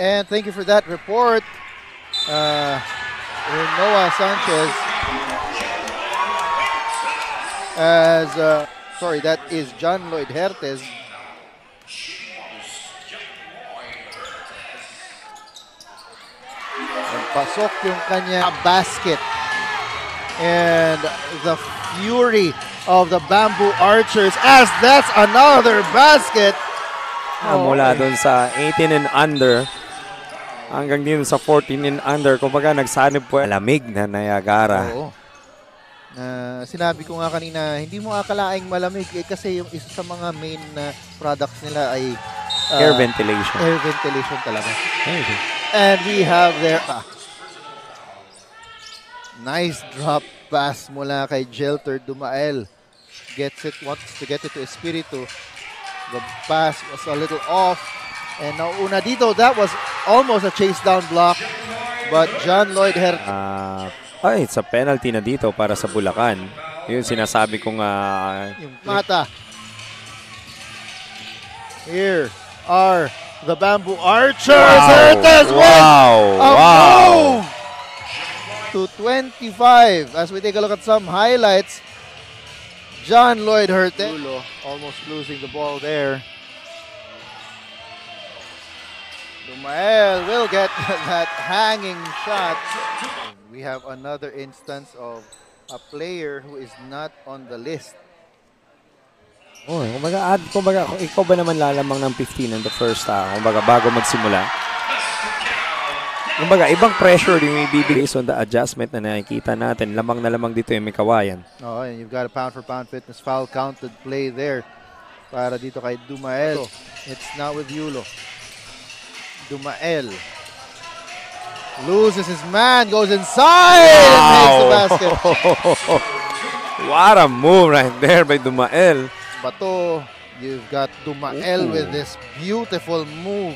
And thank you for that report, Noah Sanchez. Sorry, that is John Lloyd Hertes. Pasok yung kanya basket. And the fury of the Bamboo Archers as that's another basket. Mula doon sa 18 and under hanggang dito sa 14 and under. Kumbaga nagsanib po. Malamig na Niagara. Oo. Sinabi ko nga kanina, hindi mo akalaing malamig kasi yung isa sa mga main products nila ay air ventilation. Air ventilation talaga. And we have there nice drop pass mula kay Jelter Dumael. Wants to get it to Espiritu. The pass was a little off. And nauna dito, that was almost a chase down block. But John Lloyd Hertes. It's a penalty na dito para sa Bulacan. Yun sinasabi kong yung mata. Here are the Bamboo Archers. Hertes Wow! Move to 25 as we take a look at some highlights. John Lloyd Hertes almost losing the ball there. Dumael will get that hanging shot. We have another instance of a player who is not on the list. Kumbaga kung ikaw ba naman lalamang ng 15 in the first half, kumbaga bago magsimula. Kumbaga ibang pressure yung ibibigay on the adjustment na nakikita natin. Lamang na lamang dito yung may kawayan. Oh, and you've got a pound-for-pound fitness foul counted play there para dito kay Dumael. It's now with Yulo. Dumael loses his man, goes inside and makes the basket. What a move right there by Dumael. Bato, you've got Dumael with this beautiful move.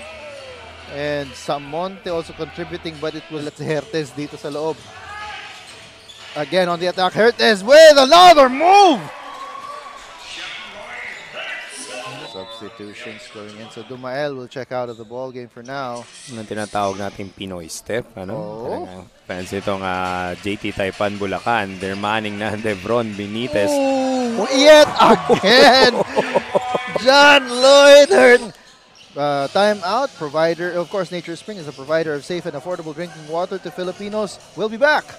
And Samonte also contributing, but it will let Hertes dito sa loob. Again on the attack, Hertes with another move! Substitutions going in. So Dumael will check out of the ball game for now. Ang tinatawag natin Pinoy step. Fans itong JT Taipan Bulacan. They're manning na Devron Benitez. Yet again! John Lloyd Hertes. Time out. Provider, of course, Nature Spring is a provider of safe and affordable drinking water to Filipinos. We'll be back.